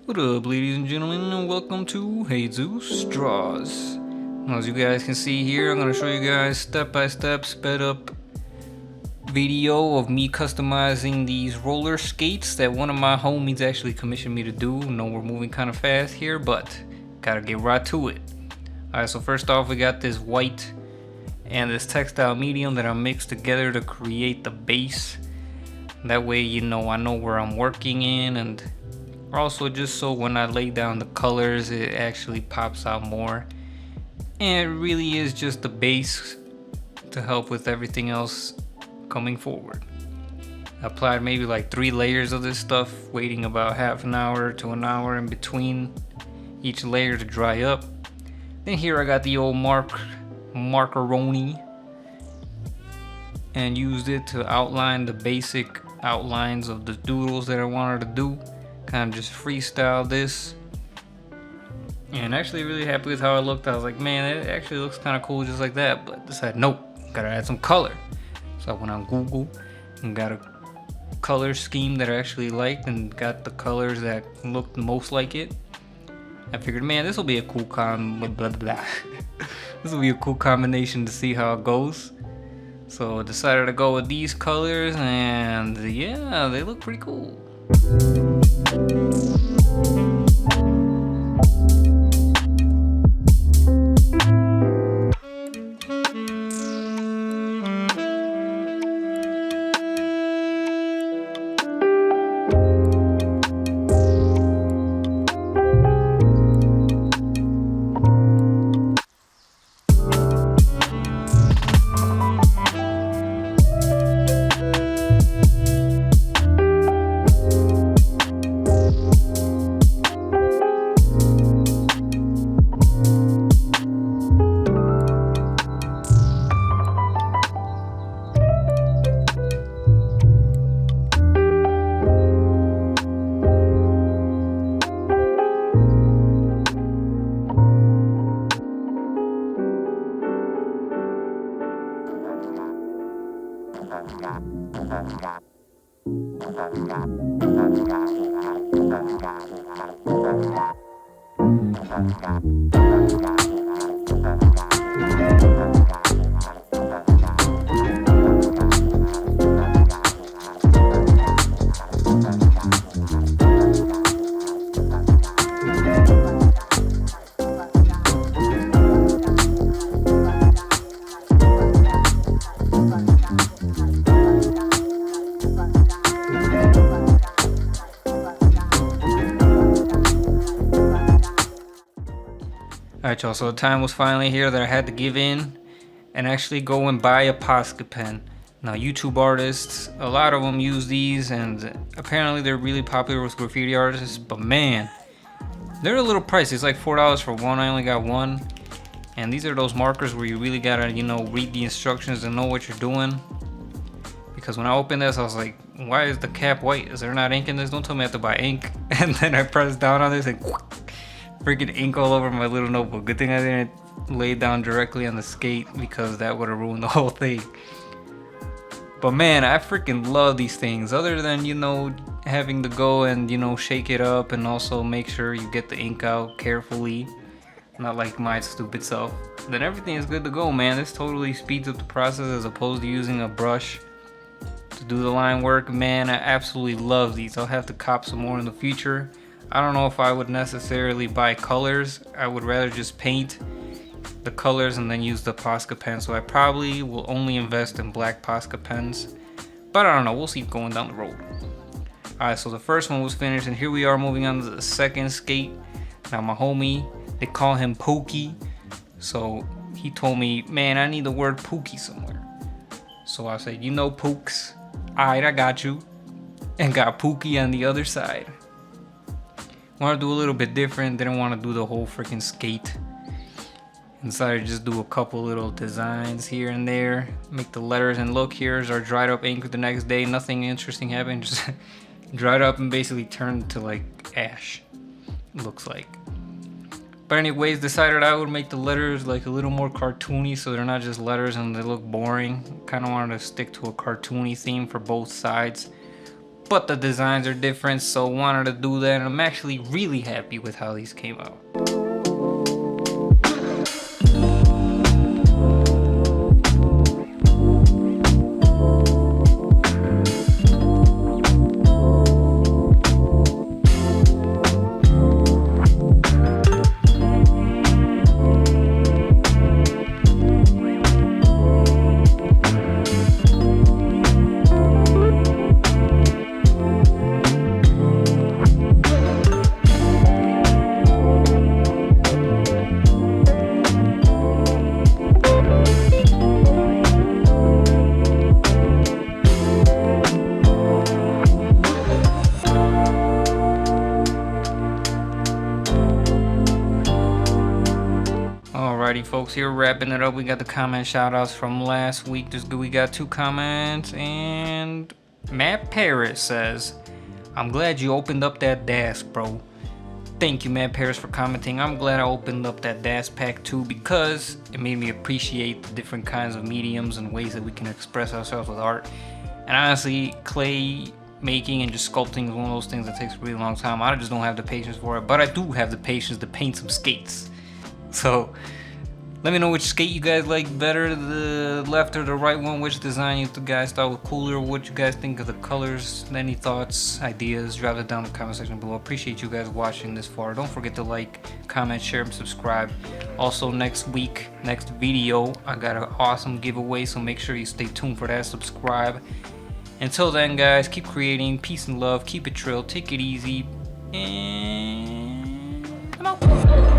What up, ladies and gentlemen, and welcome to JesusDrawz. Now, as you guys can see here, I'm going to show you guys step-by-step sped up video of me customizing these roller skates that one of my homies actually commissioned me to do. No, we're moving kind of fast here, but gotta get right to it. Alright, so first off, we got this white and this textile medium that I mixed together to create the base. That way, I know where I'm working in, and also just so when I lay down the colors, it actually pops out more. And it really is just the base to help with everything else coming forward. I applied maybe like 3 layers of this stuff, waiting about half an hour to an hour in between each layer to dry up. Then here I got the old markeroni and used it to outline the basic outlines of the doodles that I wanted to do. Kind of just freestyle this, and actually really happy with how it looked. I was like, man, it actually looks kind of cool just like that, but decided nope, gotta add some color. So I went on Google and got a color scheme that I actually liked and got the colors that looked most like it. I figured, man, this will be a cool this will be a cool combination to see how it goes. So I decided to go with these colors, and yeah, they look pretty cool. Alright, y'all, so the time was finally here that I had to give in and actually go and buy a Posca pen. Now, YouTube artists, a lot of them use these, and apparently they're really popular with graffiti artists, but man, they're a little pricey. It's like $4 for one. I only got one. And these are those markers where you really gotta, read the instructions and know what you're doing. Because when I opened this, I was like, why is the cap white? Is there not ink in this? Don't tell me I have to buy ink. And then I pressed down on this and freaking ink all over my little notebook. Good thing I didn't lay it down directly on the skate, because that would have ruined the whole thing. But man, I freaking love these things. Other than, having to go and, shake it up and also make sure you get the ink out carefully, not like my stupid self, then everything is good to go, man. This totally speeds up the process as opposed to using a brush to do the line work. Man, I absolutely love these. I'll have to cop some more in the future. I don't know if I would necessarily buy colors. I would rather just paint the colors and then use the Posca pen. So I probably will only invest in black Posca pens. But I don't know, we'll see going down the road. Alright, so the first one was finished, and here we are moving on to the second skate. Now my homie, they call him Pookie. So he told me, man, I need the word Pookie somewhere. So I said, Pooks. Alright, I got you. And got Pookie on the other side. Wanted to do a little bit different, didn't want to do the whole freaking skate. Decided to just do a couple little designs here and there, make the letters, and look, here's our dried up ink the next day. Nothing interesting happened, just dried up and basically turned to like ash, looks like. But anyways, decided I would make the letters like a little more cartoony so they're not just letters and they look boring. Kind of wanted to stick to a cartoony theme for both sides. but the designs are different, so wanted to do that, and I'm actually really happy with how these came out. Alrighty folks, here wrapping it up. We got the comment shout outs from last week. We got 2 comments, and Matt Paris says, I'm glad you opened up that DAS, bro. Thank you, Matt Paris, for commenting. I'm glad I opened up that DAS pack too, because it made me appreciate the different kinds of mediums and ways that we can express ourselves with art. And honestly, clay making and just sculpting is one of those things that takes a really long time. I just don't have the patience for it, but I do have the patience to paint some skates. So let me know which skate you guys like better, the left or the right one, which design you guys thought was cooler, what you guys think of the colors, any thoughts, ideas, drop it down in the comment section below. Appreciate you guys watching this far. Don't forget to like, comment, share, and subscribe. Also next week, next video, I got an awesome giveaway, so make sure you stay tuned for that, subscribe. Until then guys, keep creating, peace and love, keep it trill, take it easy, and I'm out.